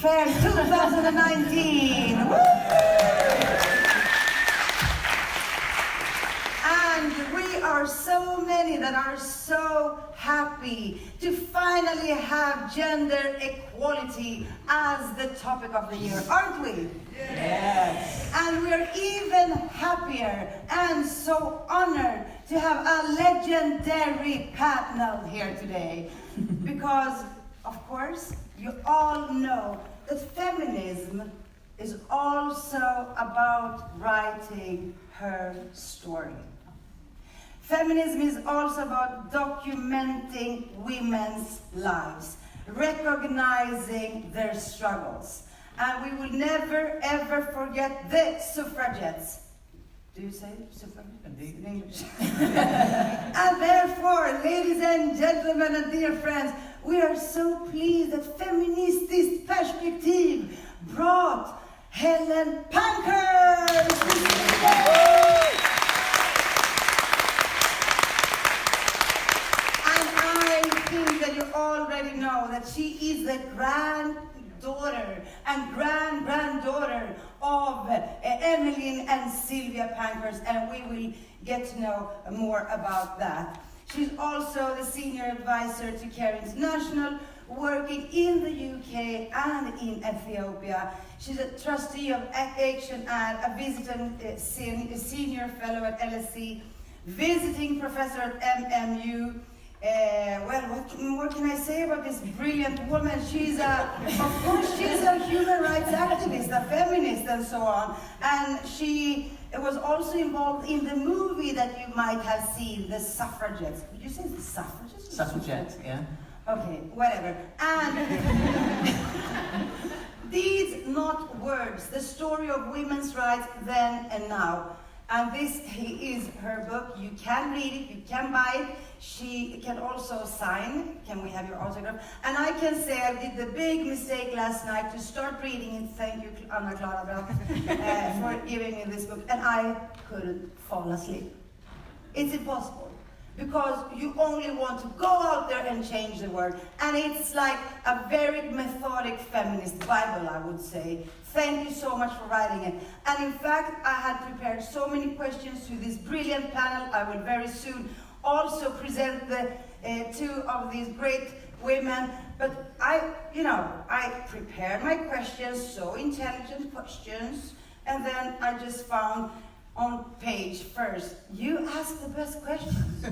Fair 2019. Woo! And we are so many that are so happy to finally have gender equality as the topic of the year, aren't we? Yes. And we're even happier and so honored to have a legendary panel here today. Because, of course, you all know that feminism is also about writing her story. Feminism is also about documenting women's lives, recognizing their struggles. And we will never, ever forget the suffragettes. Do you say suffragettes in English? And therefore, ladies and gentlemen and dear friends, we are so pleased that Feministiskt Perspektiv brought HELEN PANKHURST. You already know that she is the granddaughter and granddaughter of Emmeline and Sylvia Pankhurst, and we will get to know more about that. She's also the senior advisor to CARE International, working in the UK and in Ethiopia. She's a trustee of Action and a visiting senior fellow at LSE, visiting professor at MMU. Well, what more can I say about this brilliant woman? She's of course, she's a human rights activist, a feminist, and so on. And she was also involved in the movie that you might have seen, The Suffragettes. Did you say The Suffragettes? Suffragettes, yeah. Okay, whatever. And these not words, the story of women's rights then and now. And this is her book. You can read it, you can buy it. She can also sign. Can we have your autograph? And I can say I did the big mistake last night to start reading it. Thank you, Anna Clara, for giving me this book. And I couldn't fall asleep. It's impossible. Because you only want to go out there and change the world. And it's like a very methodic feminist Bible, I would say. Thank you so much for writing it. And in fact, I had prepared so many questions to this brilliant panel. I will very soon also present the two of these great women. But I prepared my questions, so intelligent questions. And then I just found on page first, you ask the best questions.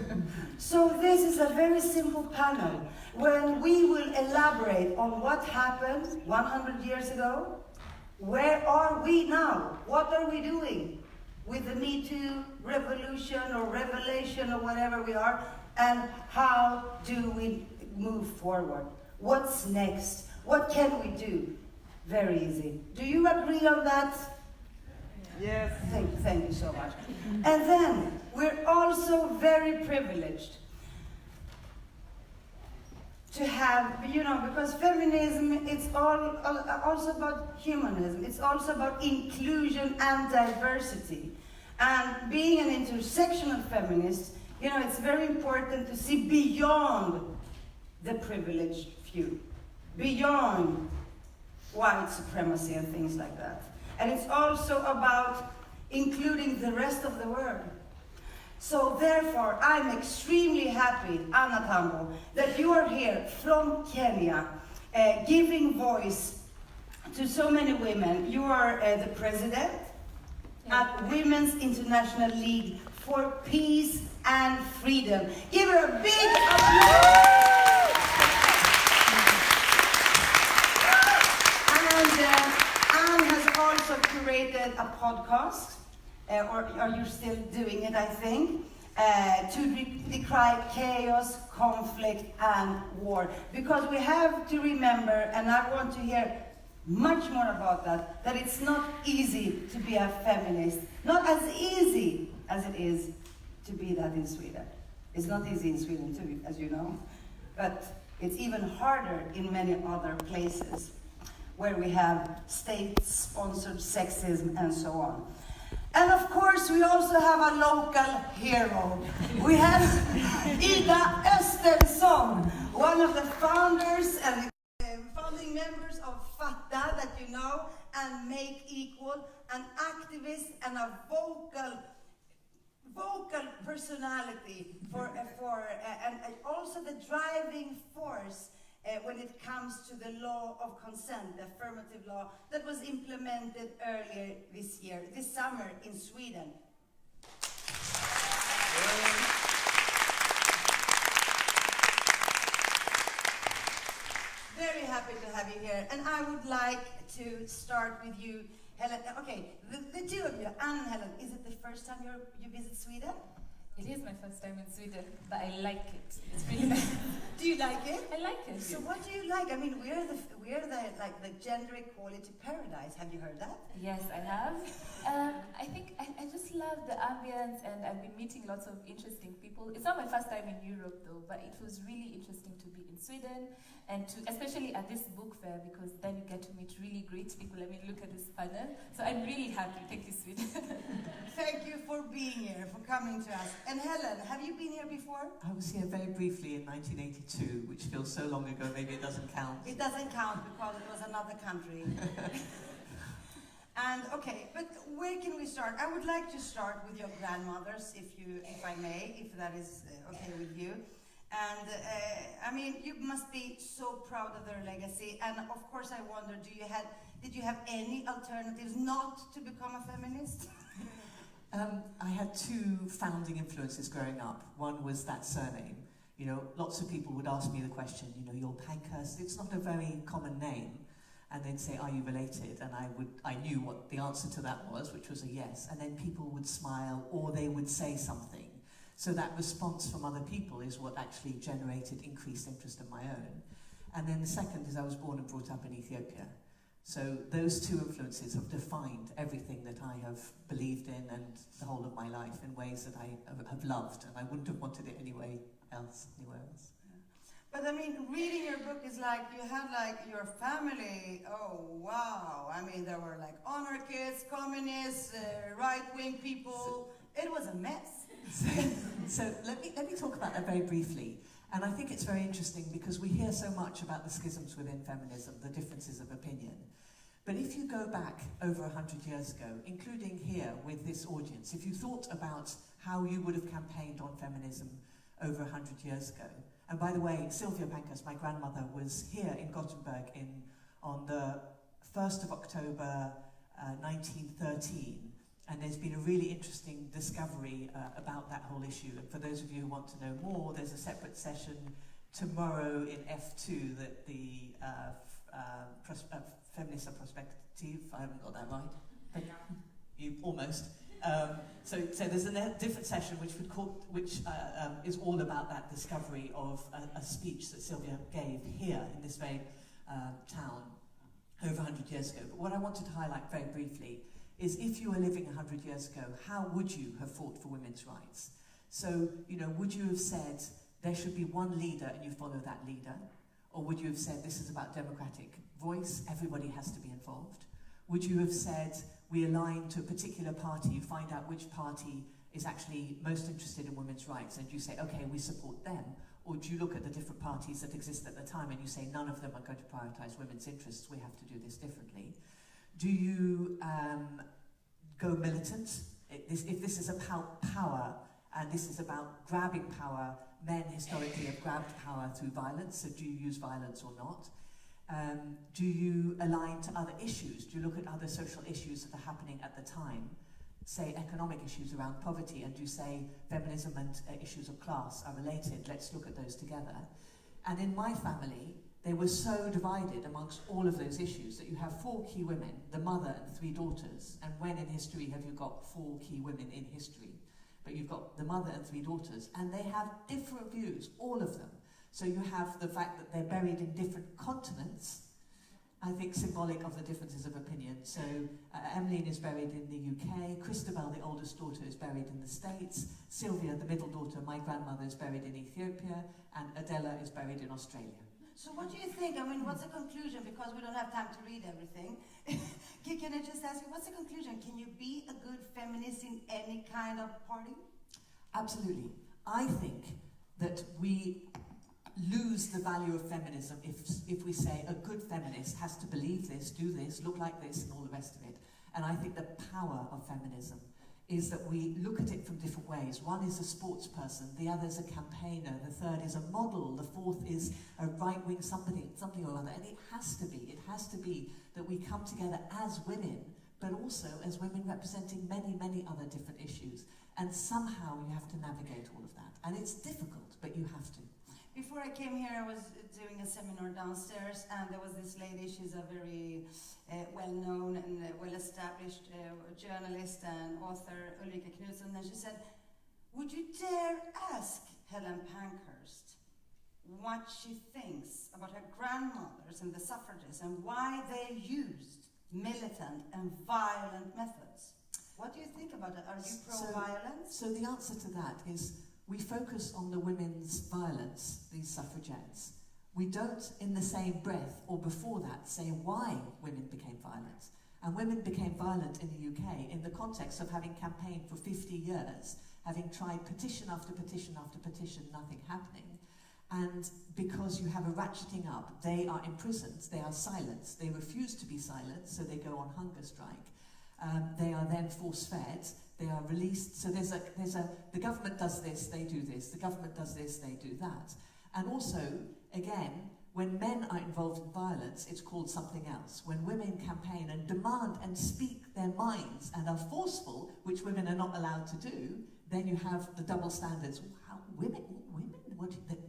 So this is a very simple panel when we will elaborate on what happened 100 years ago. Where are we now? What are we doing with the METOO revolution or revelation or whatever we are? And how do we move forward? What's next? What can we do? Very easy. Do you agree on that? Yes. Thank you so much. And then, we're also very privileged to have, because feminism, it's also about humanism. It's also about inclusion and diversity. And being an intersectional feminist, it's very important to see beyond the privileged few, beyond white supremacy and things like that. And it's also about including the rest of the world. So therefore, I'm extremely happy, ANNE ATAMBO, that you are here from Kenya, giving voice to so many women. You are the president at Women's International League for Peace and Freedom. Give her a big applause! Also curated a podcast, or are you still doing it, I think, to decry chaos, conflict, and war. Because we have to remember, and I want to hear much more about that, that it's not easy to be a feminist. Not as easy as it is to be that in Sweden. It's not easy in Sweden too, as you know. But it's even harder in many other places, where we have state-sponsored sexism and so on. And of course, we also have a local hero. We have ÖSTENSSON, one of the founders and founding members of Fatta, that you know, and make equal, an activist and a vocal personality and also the driving force when it comes to the law of consent, the affirmative law that was implemented earlier this summer in Sweden. Very happy to have you here, and I would like to start with you, Helen. Okay, the two of you, Anne and Helen, is it the first time you visit Sweden? It is my first time in Sweden, but I like it. It's really nice. Do you like it? I like it. So what do you like? I mean, we're the gender equality paradise. Have you heard that? Yes, I have. I think I just love the ambience, and I've been meeting lots of interesting people. It's not my first time in Europe though, but it was really interesting to be in Sweden, and especially at this book fair, because then you get to meet really great people. I mean, look at this panel. So I'm really happy. Thank you, Sweden. Thank you for being here, for coming to us. And Helen, have you been here before? I was here very briefly in 1982, which feels so long ago, maybe it doesn't count. It doesn't count because it was another country. And okay, but where can we start? I would like to start with your grandmothers, if I may, if that is okay with you. And I mean, you must be so proud of their legacy. And of course, I wonder, did you have any alternatives not to become a feminist? I had two founding influences growing up. One was that surname. You know, lots of people would ask me the question, you know, you're Pankhurst, it's not a very common name. And they'd say, are you related? And I knew what the answer to that was, which was a yes. And then people would smile or they would say something. So that response from other people is what actually generated increased interest of my own. And then the second is I was born and brought up in Ethiopia. So those two influences have defined everything that I have believed in and the whole of my life in ways that I have loved, and I wouldn't have wanted it anywhere else. Yeah. But I mean, reading your book is like, you had like your family, oh wow, I mean there were like anarchists, communists, right-wing people, it was a mess. So let me talk about that very briefly. And I think it's very interesting because we hear so much about the schisms within feminism, the differences of opinion. But if you go back over 100 years ago, including here with this audience, if you thought about how you would have campaigned on feminism over 100 years ago, and by the way, Sylvia Pankhurst, my grandmother, was here in Gothenburg on the 1st of October 1913. And there's been a really interesting discovery about that whole issue. And for those of you who want to know more, there's a separate session tomorrow in F2 that the Feministiskt Perspektiv, I haven't got that right, but you almost. So there's a different session which is all about that discovery of a speech that Sylvia gave here in this very town over 100 years ago. But what I wanted to highlight very briefly is if you were living 100 years ago, how would you have fought for women's rights? So, you know, would you have said there should be one leader and you follow that leader? Or would you have said this is about democratic voice, everybody has to be involved? Would you have said we align to a particular party, you find out which party is actually most interested in women's rights and you say, okay, we support them? Or do you look at the different parties that exist at the time and you say none of them are going to prioritise women's interests, we have to do this differently? Do you go militant? If this is about power, and this is about grabbing power, men historically have grabbed power through violence, so do you use violence or not? Do you align to other issues? Do you look at other social issues that are happening at the time? Say economic issues around poverty, and do you say feminism and issues of class are related? Let's look at those together. And in my family, they were so divided amongst all of those issues that you have 4 key women, the mother and 3 daughters. And when in history have you got 4 key women in history? But you've got the mother and 3 daughters, and they have different views, all of them. So you have the fact that they're buried in different continents, I think symbolic of the differences of opinion. So Emmeline is buried in the UK, Christabel, the oldest daughter, is buried in the States, Sylvia, the middle daughter, my grandmother, is buried in Ethiopia, and Adela is buried in Australia. So what do you think? I mean, what's the conclusion? Because we don't have time to read everything. Can I just ask you, what's the conclusion? Can you be a good feminist in any kind of party? Absolutely. I think that we lose the value of feminism if we say a good feminist has to believe this, do this, look like this, and all the rest of it. And I think the power of feminism is that we look at it from different ways. One is a sports person, the other is a campaigner, the third is a model, the fourth is a right-wing something or other. And it has to be that we come together as women, but also as women representing many, many other different issues. And somehow you have to navigate all of that. And it's difficult, but you have to. Before I came here, I was doing a seminar downstairs, and there was this lady. She's a very well-known and well-established journalist and author, Ulrika Knudsen, and she said, would you dare ask Helen Pankhurst what she thinks about her grandmothers and the suffragettes and why they used militant and violent methods? What do you think about that? Are you pro-violence? So the answer to that is, we focus on the women's violence, these suffragettes. We don't, in the same breath or before that, say why women became violent. And women became violent in the UK in the context of having campaigned for 50 years, having tried petition after petition after petition, nothing happening. And because you have a ratcheting up, they are imprisoned, they are silenced, they refuse to be silenced, so they go on hunger strike. They are then force-fed. They are released. So the government does this, they do this. The government does this, they do that. And also, again, when men are involved in violence, it's called something else. When women campaign and demand and speak their minds and are forceful, which women are not allowed to do, then you have the double standards. How women,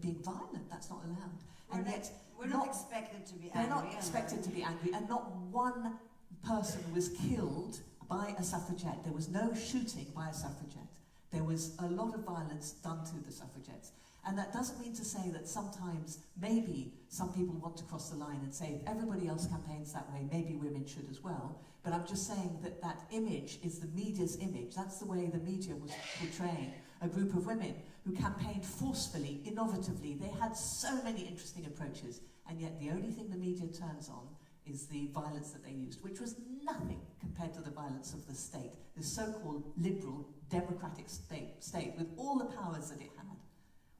being violent, that's not allowed. We're not expected to be angry. They're not expected to be angry, and not one person was killed by a suffragette. There was no shooting by a suffragette. There was a lot of violence done to the suffragettes. And that doesn't mean to say that sometimes, maybe, some people want to cross the line and say, if everybody else campaigns that way, maybe women should as well. But I'm just saying that that image is the media's image. That's the way the media was portraying a group of women who campaigned forcefully, innovatively. They had so many interesting approaches, and yet the only thing the media turns on is the violence that they used, which was nothing compared to the violence of the state, the so-called liberal, democratic state with all the powers that it had.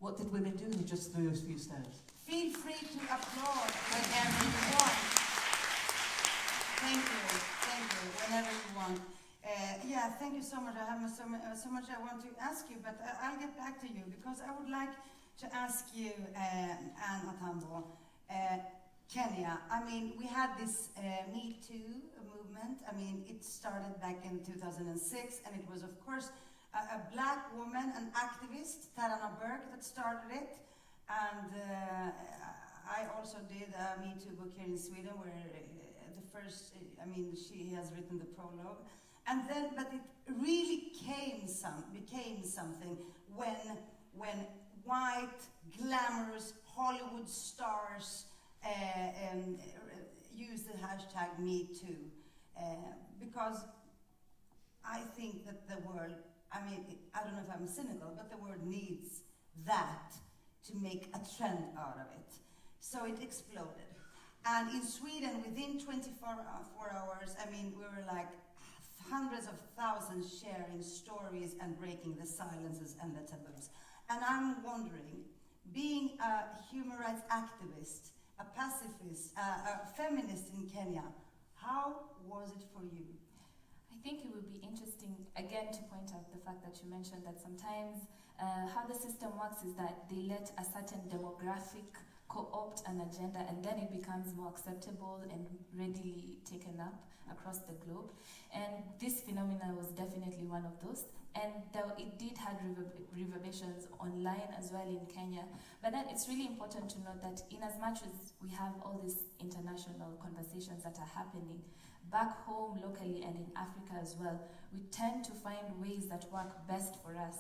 What did women do? They just threw a few stones. Feel free to applaud whenever you want. Thank you, whenever you want. Yeah, thank you so much. I have so much I want to ask you, but I'll get back to you, because I would like to ask you, Anne Atambo, Kenya. I mean, we had this METOO movement. I mean, it started back in 2006, and it was, of course, a black woman, an activist, Tarana Burke, that started it. And I also did a METOO book here in Sweden, where the first, I mean, she has written the prologue. And then, but it really became something when white, glamorous Hollywood stars use the hashtag #MeToo, because I think that the world, I mean, I don't know if I'm cynical, but the world needs that to make a trend out of it. So it exploded. And in Sweden, within 24 hours, I mean, we were like hundreds of thousands sharing stories and breaking the silences and the taboos. And I'm wondering, being a human rights activist, a pacifist, a feminist in Kenya, how was it for you? I think it would be interesting, again, to point out the fact that you mentioned that sometimes how the system works is that they let a certain demographic co-opt an agenda, and then it becomes more acceptable and readily taken up across the globe. And this phenomenon was definitely one of those. And it did have reverberations online as well in Kenya. But then it's really important to note that in as much as we have all these international conversations that are happening, back home, locally, and in Africa as well, we tend to find ways that work best for us.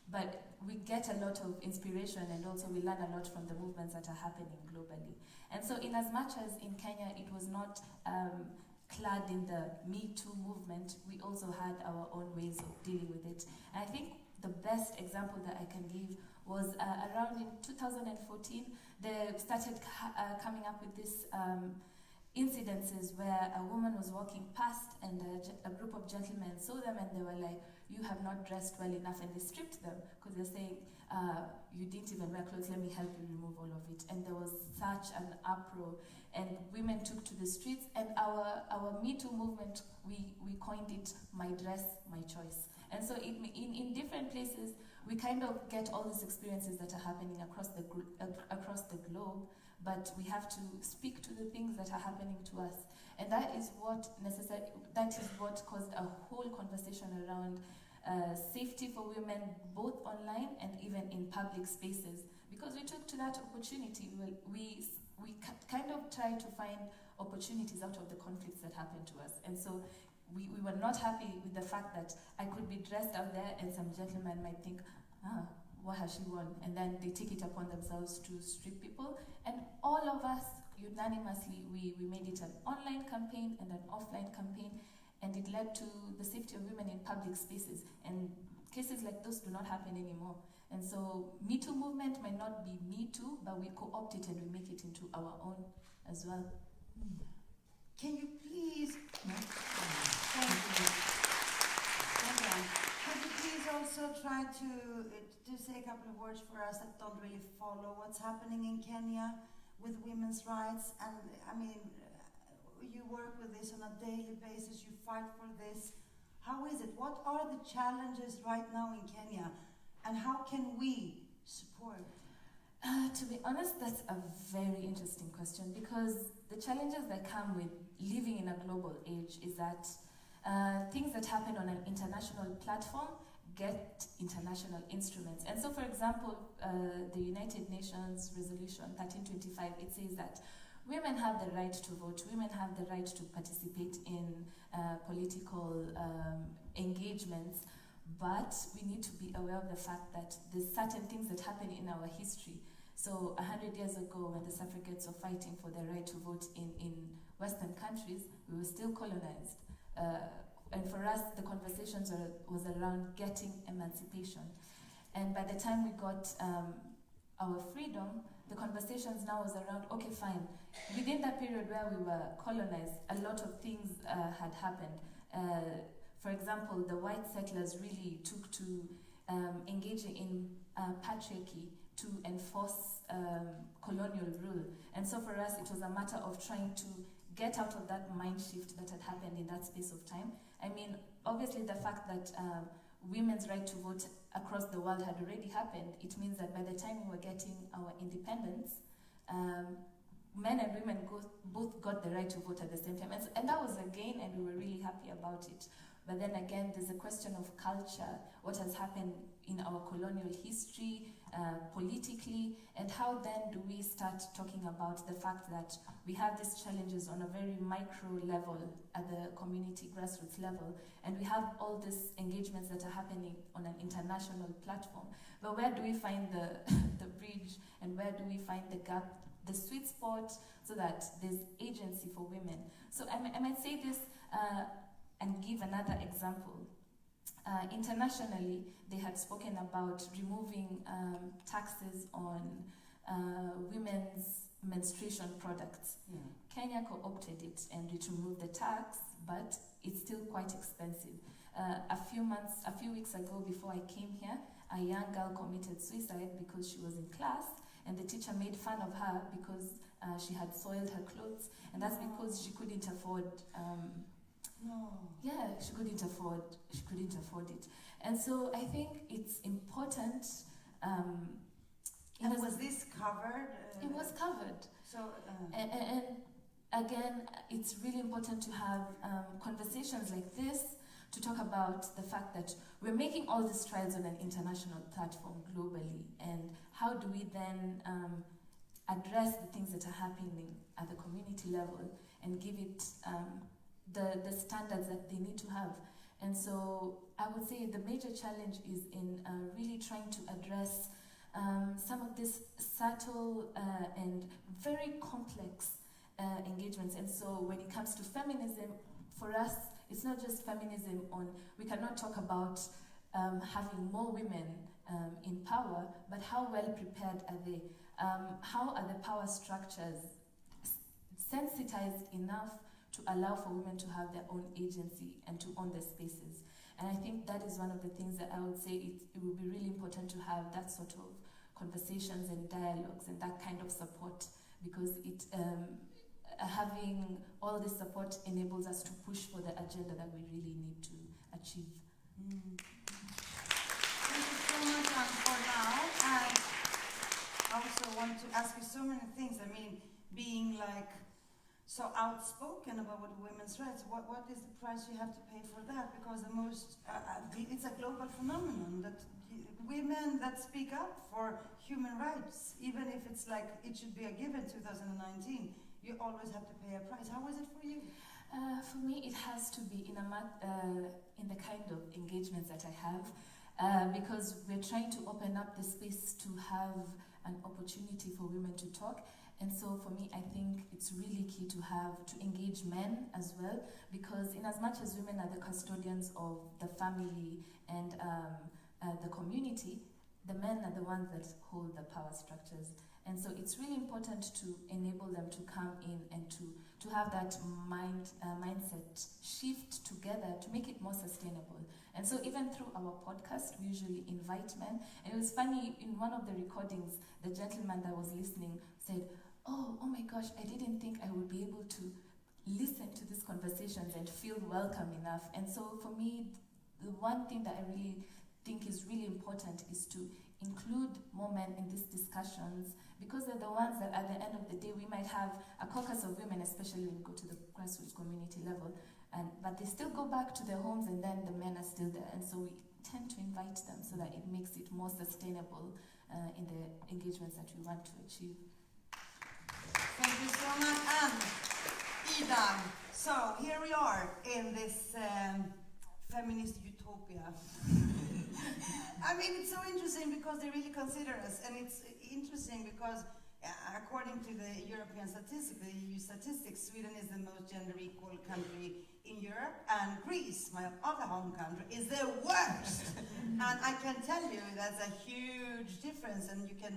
But we get a lot of inspiration, and also we learn a lot from the movements that are happening globally. And so in as much as in Kenya it was not clad in the #MeToo movement, we also had our own ways of dealing with it. And I think the best example that I can give was around in 2014, they started coming up with this incidences where a woman was walking past and a group of gentlemen saw them and they were like, you have not dressed well enough, and they stripped them because they're saying, you didn't even wear clothes, let me help you remove all of it. And there was such an uproar, and women took to the streets, and our METOO movement, we coined it, my dress, my choice. And so in different places, we kind of get all these experiences that are happening across the globe, but we have to speak to the things that are happening to us. And that is what caused a whole conversation around safety for women, both online and even in public spaces. Because we took to that opportunity, we kind of try to find opportunities out of the conflicts that happen to us. And so we were not happy with the fact that I could be dressed out there and some gentleman might think, what has she won? And then they take it upon themselves to strip people. And all of us, unanimously, we made it an online campaign and an offline campaign, and it led to the safety of women in public spaces. And cases like those do not happen anymore. And so METOO movement might not be Me Too, but we co-opt it and we make it into our own as well. Can you please, thank you. Could you please also try to say a couple of words for us that don't really follow what's happening in Kenya with women's rights? And I mean, you work with this on a daily basis, you fight for this. How is it? What are the challenges right now in Kenya? And how can we support? To be honest, that's a very interesting question, because the challenges that come with living in a global age is that things that happen on an international platform get international instruments. And so, for example, the United Nations Resolution 1325, it says that women have the right to vote, women have the right to participate in political engagements, but we need to be aware of the fact that there's certain things that happen in our history. So 100 years ago, when the suffragettes were fighting for their right to vote in Western countries, we were still colonized. And for us, the conversations was around getting emancipation. And by the time we got our freedom, the conversations now was around, okay, fine. Within that period where we were colonized, a lot of things had happened. For example, the white settlers really took to engaging in patriarchy to enforce colonial rule. And so for us, it was a matter of trying to get out of that mind shift that had happened in that space of time. I mean, obviously the fact that women's right to vote across the world had already happened, it means that by the time we were getting our independence, men and women both got the right to vote at the same time. And that was a gain, and we were really happy about it. But then again, there's a question of culture, what has happened in our colonial history, politically, and how then do we start talking about the fact that we have these challenges on a very micro level at the community grassroots level, and we have all these engagements that are happening on an international platform. But where do we find the bridge, and where do we find the gap, the sweet spot, so that there's agency for women? So I might say this and give another example. Internationally, they had spoken about removing taxes on women's menstruation products. Yeah. Kenya co-opted it and it removed the tax, but it's still quite expensive. A few weeks ago, before I came here, a young girl committed suicide because she was in class and the teacher made fun of her because she had soiled her clothes, and that's because she couldn't afford yeah, she couldn't afford it. And so I think it's important. And was this covered? It was covered. So, and again, it's really important to have conversations like this to talk about the fact that we're making all these strides on an international platform globally, and how do we then address the things that are happening at the community level and give it the standards that they need to have. And so I would say the major challenge is in really trying to address some of these subtle and very complex engagements. And so when it comes to feminism, for us, it's not just feminism we cannot talk about having more women in power, but how well prepared are they? How are the power structures sensitized enough to allow for women to have their own agency and to own their spaces. And I think that is one of the things that I would say it would be really important to have that sort of conversations and dialogues and that kind of support, because it having all this support enables us to push for the agenda that we really need to achieve. Thank you so much for now. And I also want to ask you so many things. I mean, being like so outspoken about women's rights, what is the price you have to pay for that? Because it's a global phenomenon that women that speak up for human rights, even if it's like it should be a given 2019, you always have to pay a price. How is it for you? For me, it has to be in the kind of engagements that I have, because we're trying to open up the space to have an opportunity for women to talk. And so for me, I think it's really key to engage men as well, because in as much as women are the custodians of the family and the community, the men are the ones that hold the power structures. And so it's really important to enable them to come in and to have that mindset shift together to make it more sustainable. And so even through our podcast, we usually invite men. And it was funny, in one of the recordings, the gentleman that was listening said, oh my gosh, I didn't think I would be able to listen to these conversations and feel welcome enough. And so for me, the one thing that I really think is really important is to include more men in these discussions, because they're the ones that at the end of the day we might have a caucus of women, especially when we go to the grassroots community level, but they still go back to their homes and then the men are still there. And so we tend to invite them so that it makes it more sustainable in the engagements that we want to achieve. Thank you so much, Anne. Ida, so here we are in this feminist utopia. I mean, it's so interesting because they really consider us, and it's interesting because according to the European statistics, the EU statistics, Sweden is the most gender equal country in Europe, and Greece, my other home country, is the worst. And I can tell you that's a huge difference, and you can,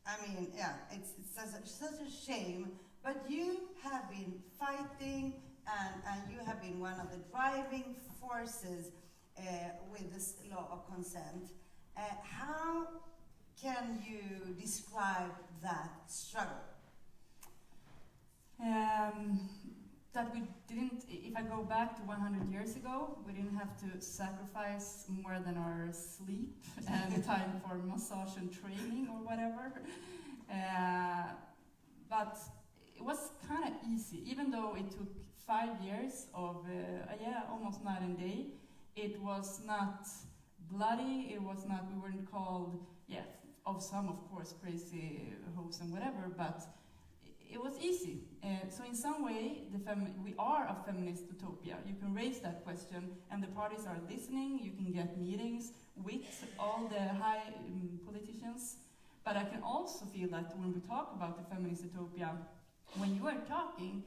I mean, yeah, it's such a shame, but you have been fighting, and you have been one of the driving forces with this law of consent. How can you describe that struggle? That we didn't, if I go back to 100 years ago, we didn't have to sacrifice more than our sleep and time for massage and training or whatever. But it was kind of easy, even though it took 5 years of, almost night and day. It was not bloody, it was not, we weren't called, of some, of course, crazy hoes and whatever, but it was easy. So in some way, we are a feminist utopia. You can raise that question, and the parties are listening. You can get meetings with all the high politicians. But I can also feel that when we talk about the feminist utopia, when you are talking,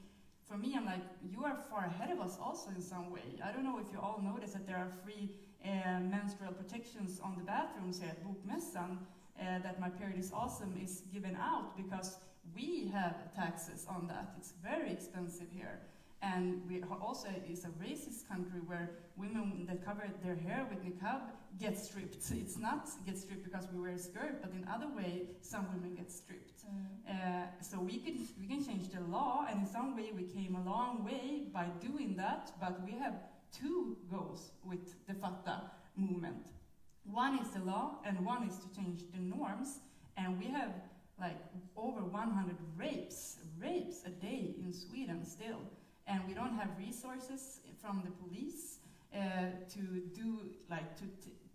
for me, I'm like, you are far ahead of us also in some way. I don't know if you all notice that there are free menstrual protections on the bathrooms here at Bokmässan, that My Period is Awesome is given out because we have taxes on that. It's very expensive here. And we also is a racist country where women that cover their hair with niqab get stripped. It's not get stripped because we wear a skirt, but in other way, some women get stripped. So we can change the law, and in some way we came a long way by doing that, but we have two goals with the Fatta movement. One is the law, and one is to change the norms, and we have like over 100 rapes a day in Sweden still. And we don't have resources from the police to do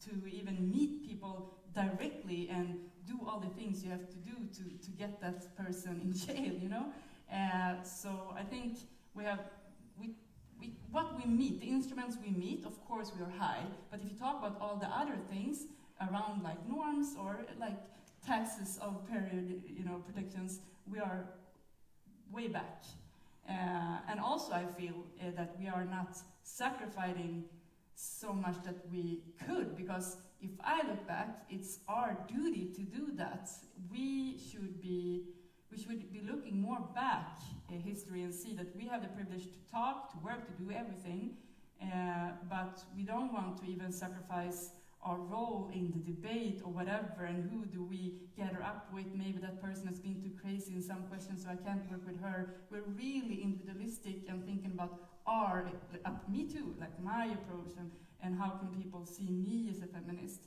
to even meet people directly and do all the things you have to do to get that person in jail, you know. So I think what we meet, the instruments we meet, of course we are high. But if you talk about all the other things around like norms or like taxes of period, protections, we are way back. And also I feel that we are not sacrificing so much that we could, because if I look back, it's our duty to do that. We we should be looking more back in history and see that we have the privilege to talk, to work, to do everything, but we don't want to even sacrifice our role in the debate or whatever, and who do we gather up with? Maybe that person has been too crazy in some questions, so I can't work with her. We're really individualistic and thinking about me too, like my approach, and how can people see me as a feminist.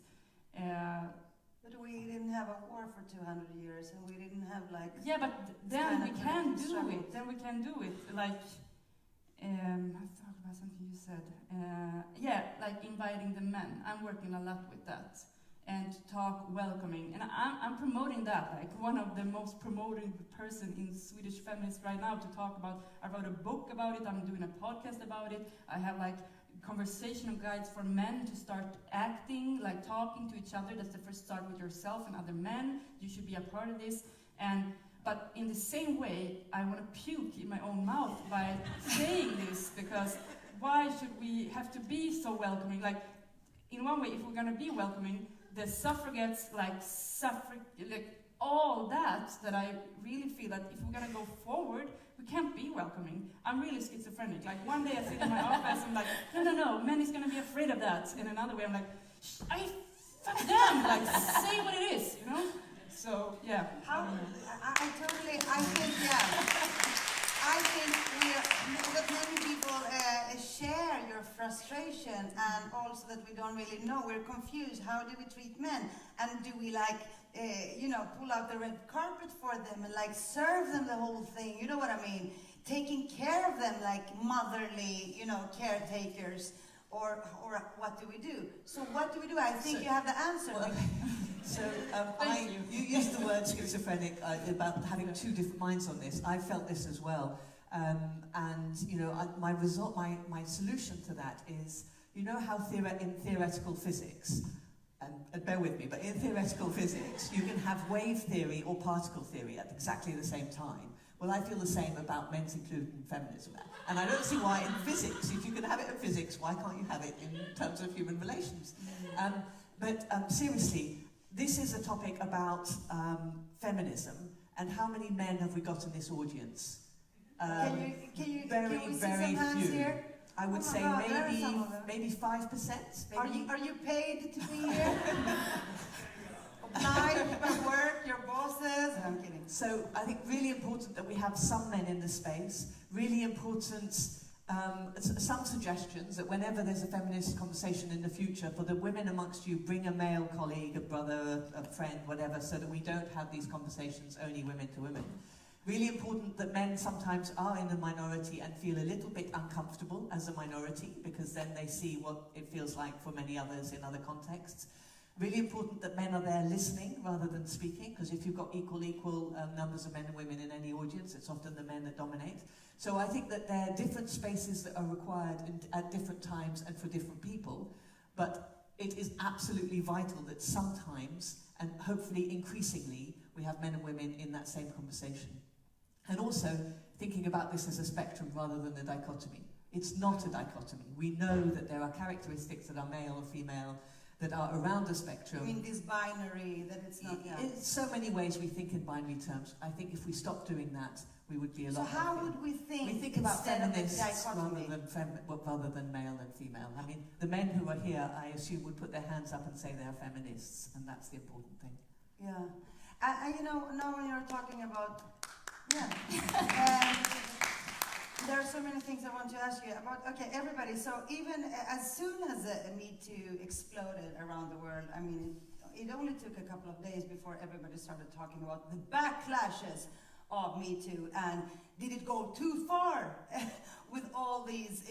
But we didn't have a war for 200 years, and we didn't have like... Yeah, but then we can do it. Then we can do it. Like, I thought about something you said. Yeah, like inviting the men. I'm working a lot with that. And talk welcoming. And I'm promoting that. Like one of the most promoted person in Swedish feminists right now to talk about. I wrote a book about it. I'm doing a podcast about it. I have like conversational guides for men to start acting, like talking to each other. That's the first start with yourself and other men. You should be a part of this. But in the same way, I want to puke in my own mouth by saying this, because why should we have to be so welcoming? Like, in one way, if we're going to be welcoming, the suffragettes, like all that I really feel that if we're going to go forward, we can't be welcoming. I'm really schizophrenic. Like one day I sit in my office and I'm like, no, men is going to be afraid of that. And another way I'm like, fuck them, like say what it is, you know? So, yeah. I think that many people share your frustration, and also that we don't really know. We're confused. How do we treat men? And do we pull out the red carpet for them and like serve them the whole thing? You know what I mean? Taking care of them like motherly, caretakers, or what do we do? So what do we do? I think you have the answer. Well, you used the word schizophrenic about having two different minds on this. I felt this as well. My solution to that is, you know how in theoretical physics, and bear with me, but in theoretical physics, you can have wave theory or particle theory at exactly the same time. Well, I feel the same about men's inclusion in feminism. And I don't see why in physics, if you can have it in physics, why can't you have it in terms of human relations? Seriously, this is a topic about feminism, and how many men have we got in this audience? Can we very see some hands few. here? I would say maybe 5%. Maybe. Are you paid to be here? Obliged by work, your bosses? I'm kidding. So I think really important that we have some men in the space. Really important, some suggestions that whenever there's a feminist conversation in the future, for the women amongst you, bring a male colleague, a brother, a friend, whatever, so that we don't have these conversations only women to women. Really important that men sometimes are in the minority and feel a little bit uncomfortable as a minority, because then they see what it feels like for many others in other contexts. Really important that men are there listening rather than speaking, because if you've got equal numbers of men and women in any audience, it's often the men that dominate. So I think that there are different spaces that are required at different times and for different people, but it is absolutely vital that sometimes, and hopefully increasingly, we have men and women in that same conversation. And also thinking about this as a spectrum rather than a dichotomy. It's not a dichotomy. We know that there are characteristics that are male or female that are around the spectrum. I mean, this binary, that it's not... In so many ways we think in binary terms. I think if we stopped doing that, we would be a lot So how healthier. would we think? We think about feminists dichotomy? rather than male and female. I mean, the men who are here, I assume, would put their hands up and say they're feminists, and that's the important thing. Yeah. Now when you're talking about... Yeah. There are so many things I want to ask you about. Okay, everybody, so even as soon as METOO exploded around the world, I mean, it only took a couple of days before everybody started talking about the backlashes of METOO, and did it go too far with all these,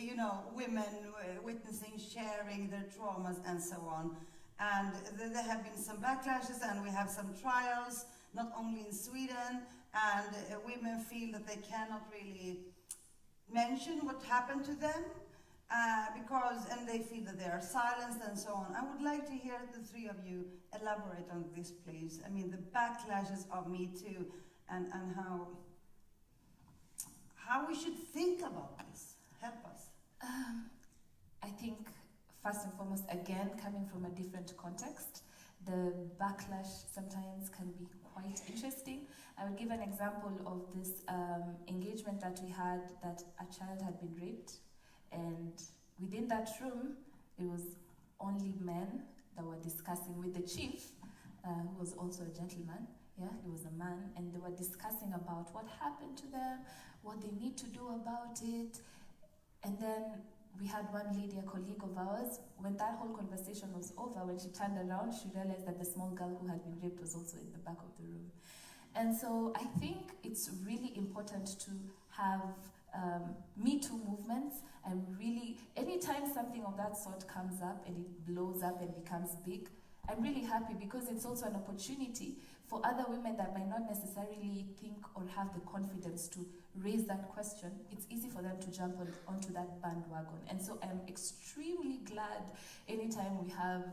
women witnessing, sharing their traumas and so on. And there have been some backlashes, and we have some trials, not only in Sweden, and women feel that they cannot really mention what happened to them, and they feel that they are silenced and so on. I would like to hear the three of you elaborate on this, please. I mean, the backlashes of METOO, and how we should think about this. Help us. I think, first and foremost, again, coming from a different context, the backlash sometimes can be quite interesting. I will give an example of this engagement that we had, that a child had been raped, and within that room, it was only men that were discussing with the chief, who was also a gentleman. Yeah, he was a man, and they were discussing about what happened to them, what they need to do about it. And then we had one lady, a colleague of ours, when that whole conversation was over, when she turned around, she realized that the small girl who had been raped was also in the back of the room. And so I think it's really important to have METOO movements, and really, anytime something of that sort comes up and it blows up and becomes big, I'm really happy, because it's also an opportunity for other women that might not necessarily think or have the confidence to raise that question. It's easy for them to jump onto that bandwagon. And so I'm extremely glad anytime we have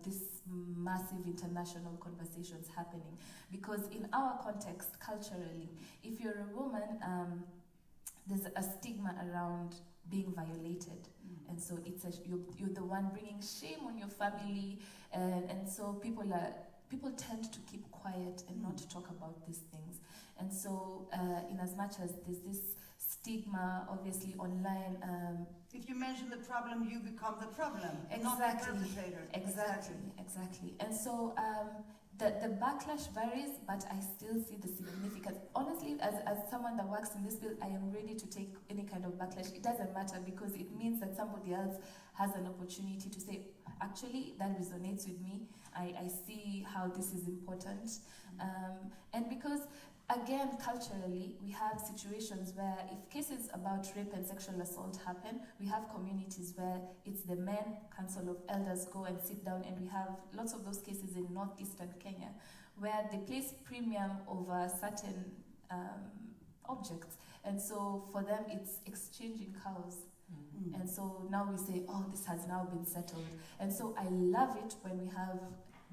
this massive international conversations happening, because in our context, culturally, if you're a woman, there's a stigma around being violated. And so it's you're the one bringing shame on your family, and so people tend to keep quiet and not talk about these things. And so in as much as there's this stigma, obviously online, if you mention the problem, you become the problem, exactly, not the perpetrator. Exactly. And so the backlash varies, but I still see the significance. Honestly, as someone that works in this field, I am ready to take any kind of backlash. It doesn't matter, because it means that somebody else has an opportunity to say, actually, that resonates with me. I see how this is important. And because, again, culturally, we have situations where if cases about rape and sexual assault happen, we have communities where it's the men, council of elders go and sit down, and we have lots of those cases in northeastern Kenya, where they place premium over certain objects. And so for them, it's exchanging cows. And so now we say, oh, this has now been settled. And so I love it when we have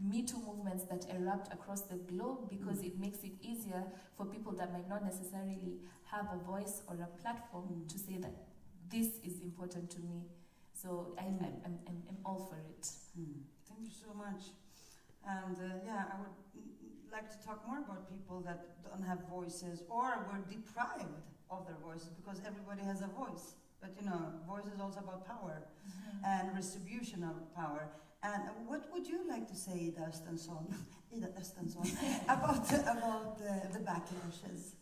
METOO movements that erupt across the globe, because it makes it easier for people that might not necessarily have a voice or a platform to say that this is important to me. So I'm all for it. Thank you so much. And yeah, I would like to talk more about people that don't have voices or were deprived of their voices, because everybody has a voice. But you know, voice is also about power and distribution of power. And what would you like to say, Ida Östensson, about the backlashes?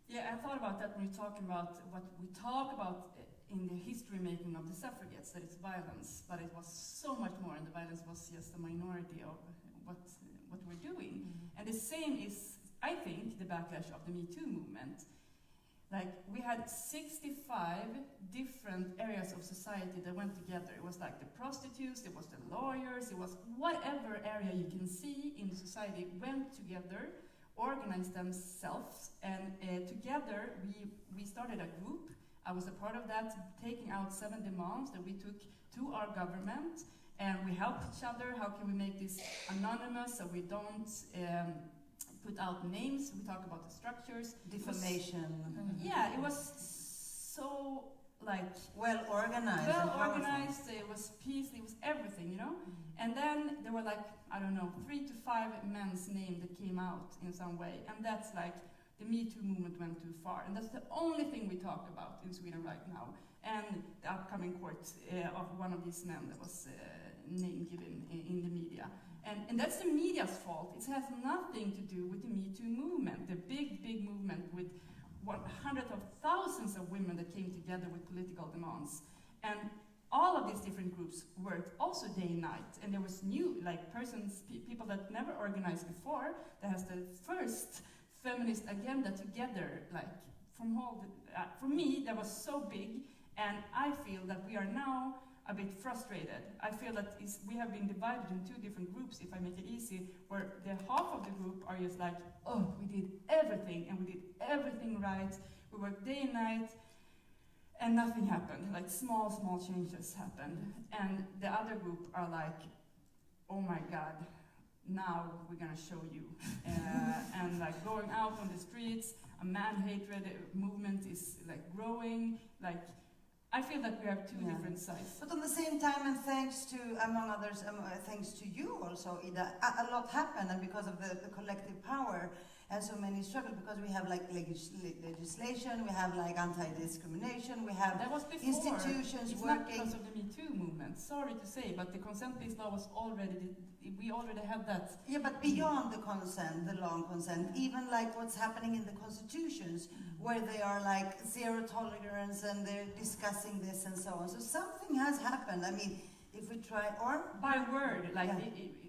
Yeah, I thought about that when you're talking about what we talk about in the history making of the suffragettes, that it's violence, but it was so much more, and the violence was just a minority of what we're doing. And the same is, I think, the backlash of the METOO movement. Like, we had 65 different areas of society that went together. It was like the prostitutes, it was the lawyers, it was whatever area you can see in the society went together, organized themselves, and together we started a group. I was a part of that, taking out 7 demands that we took to our government, and we helped each other. How can we make this anonymous so we don't put out names? We talk about the structures. Defamation. Yeah, it was so like well organized. It was peace. It was everything, you know. And then there were like, I don't know, 3 to 5 men's names that came out in some way, and that's like the METOO movement went too far, and that's the only thing we talk about in Sweden right now. And the upcoming court of one of these men that was name given in the media. And that's the media's fault. It has nothing to do with the METOO movement, the big movement with hundreds of thousands of women that came together with political demands. And all of these different groups worked also day and night. And there was new, like people that never organized before, that has the first feminist agenda together, like from all for me, that was so big. And I feel that we are now a bit frustrated. I feel that we have been divided in 2 different groups, if I make it easy, where the half of the group are just like, oh, we did everything, and we did everything right. We worked day and night, and nothing happened. Like small changes happened. And the other group are like, oh my God, now we're gonna show you. And like going out on the streets, a man-hatred movement is like growing. Like, I feel that we have two different sides. But on the same time, and thanks to, among others, thanks to you also, Ida, a lot happened, and because of the collective power, and so many struggle, because we have like legislation, we have like anti-discrimination, we have that was before. institutions it's working. Not because of the METOO movement, sorry to say, but the consent-based law was already, we already had that. Yeah, but beyond the consent, the long consent, even like what's happening in the constitutions, where they are like zero tolerance and they're discussing this and so on. So something has happened. I mean, if we try, or? By word, like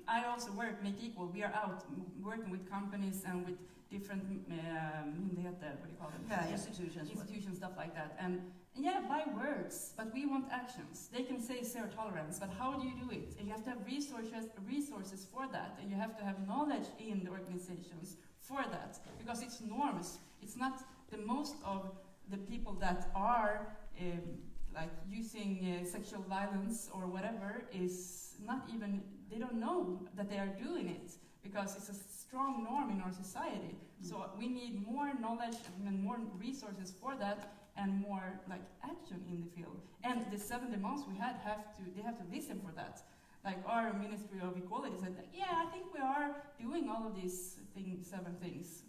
I also work, Make Equal, we are out working with companies and with different, what do you call them? Yeah, institutions, stuff like that. And yeah, by words, but we want actions. They can say zero tolerance, but how do you do it? And you have to have resources for that, and you have to have knowledge in the organizations for that, because it's norms. It's not the most of the people that are like using sexual violence or whatever is not even, they don't know that they are doing it, because it's a strong norm in our society. So we need more knowledge and more resources for that, and more like action in the field. And the 7 demands we had they have to listen for that. Like our Ministry of Equality said, like, yeah, I think we are doing all of these 7 things.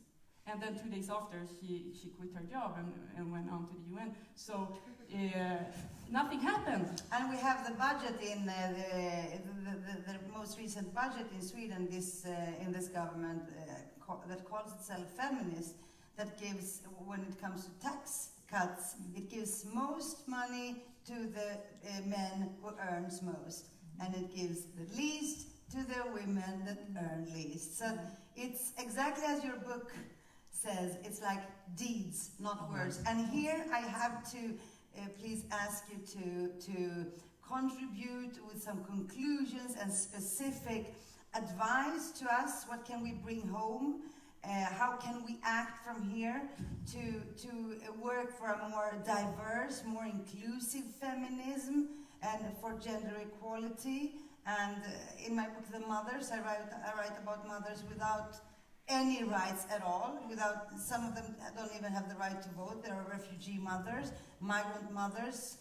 And then 2 days after, she quit her job and went on to the UN. So nothing happened. And we have the budget in the most recent budget in Sweden. In this government that calls itself feminist, that gives, when it comes to tax cuts, it gives most money to the men who earns most, and it gives the least to the women that earn least. So it's exactly as your book says, it's like deeds, not words. And here I have to please ask you to contribute with some conclusions and specific advice to us. What can we bring home? How can we act from here to work for a more diverse, more inclusive feminism and for gender equality? And in my book, The Mothers, I write about mothers without any rights at all. Some of them don't even have the right to vote. There are refugee mothers, migrant mothers,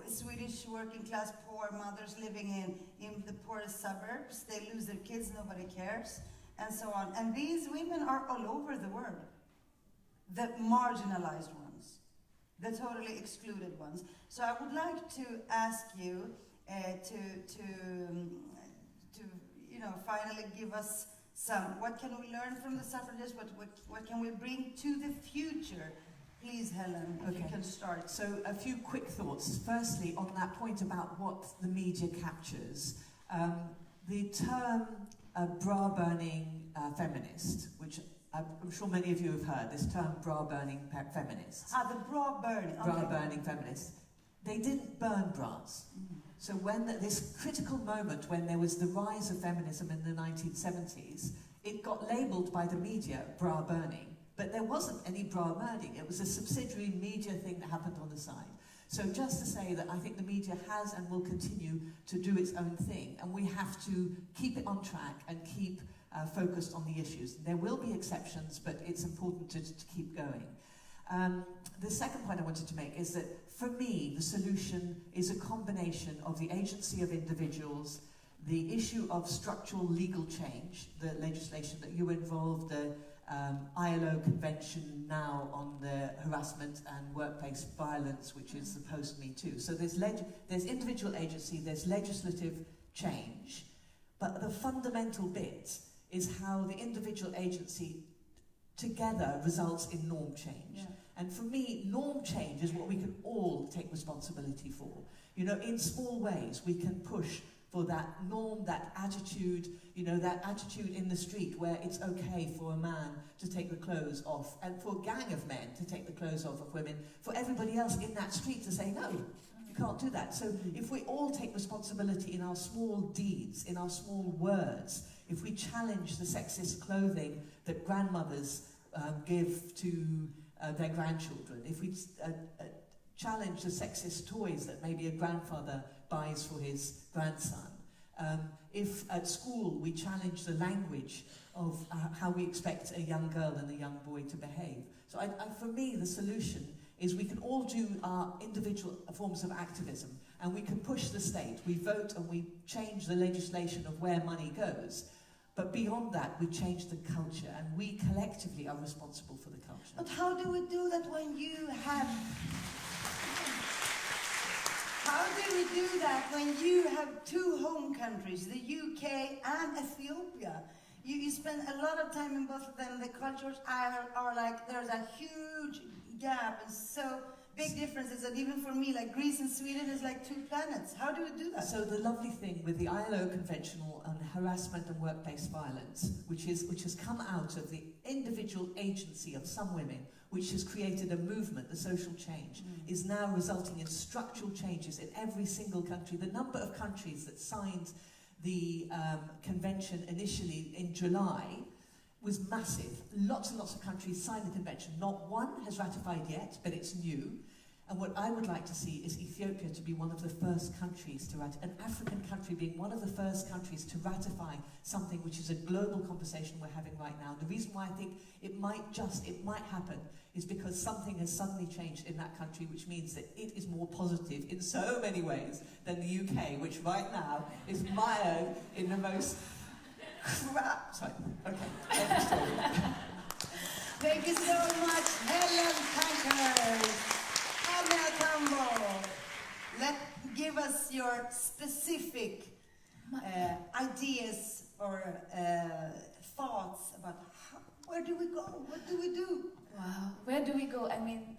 Swedish working class poor mothers living in the poorest suburbs. They lose their kids, nobody cares, and so on. And these women are all over the world. The marginalized ones, the totally excluded ones. So I would like to ask you to finally give us what can we learn from the suffragettes? What can we bring to the future? Please, Helen, if you can start. So a few quick thoughts. Firstly, on that point about what the media captures, the term bra-burning feminist, which I'm sure many of you have heard, this term bra-burning feminists. The bra-burning. Okay. Bra-burning feminists. They didn't burn bras. So when this critical moment when there was the rise of feminism in the 1970s, it got labelled by the media bra burning, but there wasn't any bra burning. It was a subsidiary media thing that happened on the side. So just to say that I think the media has and will continue to do its own thing, and we have to keep it on track and keep focused on the issues. There will be exceptions, but it's important to keep going. The second point I wanted to make is that for me, the solution is a combination of the agency of individuals, the issue of structural legal change, the legislation that you involved, the ILO convention now on the harassment and workplace violence, which is the post-MeToo. So there's individual agency, there's legislative change, but the fundamental bit is how the individual agency together results in norm change. Yeah. And for me, norm change is what we can all take responsibility for. You know, in small ways, we can push for that norm, that attitude, that attitude in the street where it's okay for a man to take the clothes off, and for a gang of men to take the clothes off of women, for everybody else in that street to say, no, you can't do that. So if we all take responsibility in our small deeds, in our small words, if we challenge the sexist clothing that grandmothers give to their grandchildren, if we challenge the sexist toys that maybe a grandfather buys for his grandson, if at school we challenge the language of how we expect a young girl and a young boy to behave. So for me, the solution is we can all do our individual forms of activism, and we can push the state. We vote and we change the legislation of where money goes. But beyond that, we change the culture, and we collectively are responsible for the culture. But how do we do that when you have... How do we do that when you have two home countries, the UK and Ethiopia? You spend a lot of time in both of them. The cultures are like, there's a huge gap and so big differences that even for me, like Greece and Sweden is like two planets. How do we do that? So the lovely thing with the ILO Convention on Harassment and Workplace Violence, which has come out of the individual agency of some women, which has created a movement, the social change, is now resulting in structural changes in every single country. The number of countries that signed the convention initially in July was massive. Lots and lots of countries signed the convention. Not one has ratified yet, but it's new. And what I would like to see is Ethiopia to be one of the first countries to ratify, an African country being one of the first countries to ratify something which is a global conversation we're having right now. And the reason why I think it might happen is because something has suddenly changed in that country, which means that it is more positive in so many ways than the UK, which right now is mired in the most crap. Sorry, okay, end of story. Thank you so much, HELEN PANKHURST. ANNE ATAMBO, give us your specific ideas or thoughts about where do we go? What do we do? Wow, where do we go? I mean,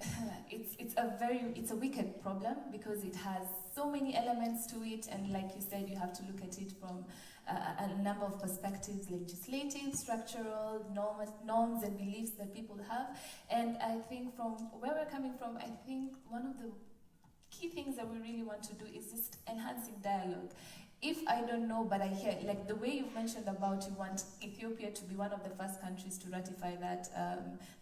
it's a wicked problem because it has so many elements to it, and like you said, you have to look at it from a number of perspectives: legislative, structural, norms and beliefs that people have. And I think from where we're coming from, I think one of the key things that we really want to do is just enhancing dialogue. If I don't know, but I hear, like the way you've mentioned about you want Ethiopia to be one of the first countries to ratify that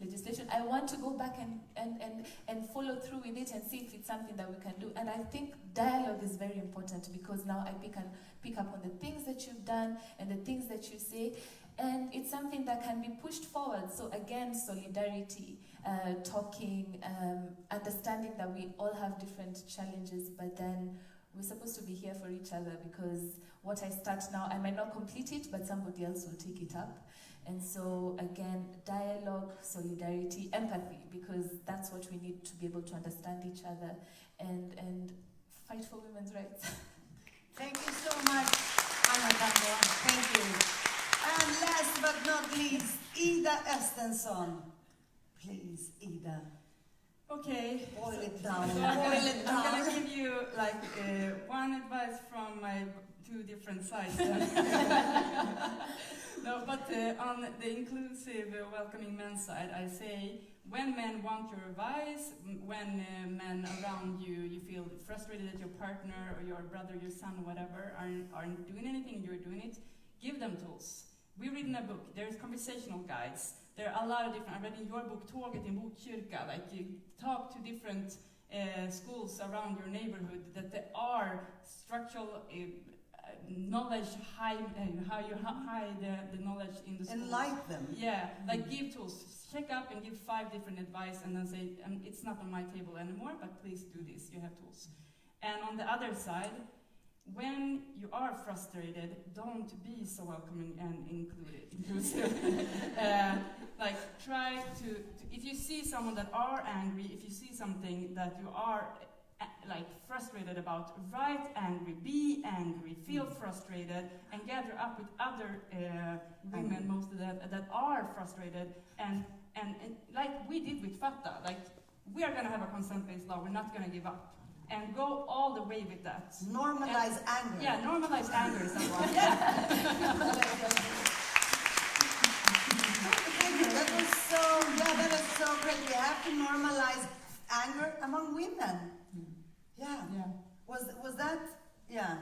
legislation, I want to go back and follow through with it and see if it's something that we can do. And I think dialogue is very important because now I can pick up on the things that you've done and the things that you say, and it's something that can be pushed forward. So again, solidarity, talking, understanding that we all have different challenges, but then we're supposed to be here for each other, because what I start now, I might not complete it, but somebody else will take it up. And so again, dialogue, solidarity, empathy, because that's what we need to be able to understand each other and fight for women's rights. Thank you so much, ANNE ATAMBO. Thank you. And last but not least, ÖSTENSSON. Please, Ida. Okay. Boil it down. So I'm going to give you like one advice from my two different sides. No, but on the inclusive, welcoming men's side, I say when men want your advice, when men around you feel frustrated that your partner or your brother, your son, whatever, aren't doing anything, you're doing it, give them tools. We read in a book, there's conversational guides. There are a lot of different, I read in your book, Tåget in Bokkyrka, like you talk to different schools around your neighborhood, that there are structural knowledge, how you hide the knowledge in the schools. Enlighten them. Yeah, like give tools. Check up and give 5 different advice and then say, it's not on my table anymore, but please do this, you have tools. And on the other side, when you are frustrated, don't be so welcoming and inclusive. Like try to, if you see someone that are angry, if you see something that you are like frustrated about, write angry, be angry, feel frustrated, and gather up with other women, most of that are frustrated, and like we did with Fatta, like we are going to have a consent-based law, we're not going to give up. And go all the way with that. Normalize anger. Yeah, normalize anger, someone. That was so great. We have to normalize anger among women. Yeah. Was that? Yeah.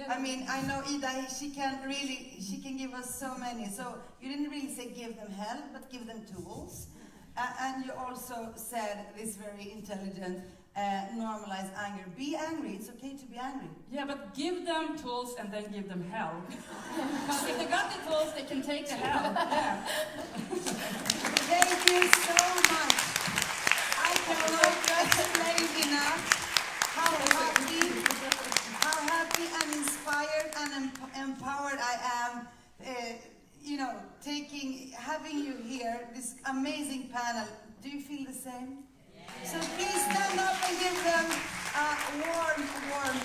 I mean, I know Ida, she can give us so many. So you didn't really say give them help, but give them tools. And you also said this very intelligent, normalize anger. Be angry. It's okay to be angry. Yeah, but give them tools and then give them help. Because if they got the tools, they can take the help. Yeah. Thank you so much. I cannot explained enough how happy and inspired and empowered I am, having you here, this amazing panel. Do you feel the same? So please stand up and give them a warm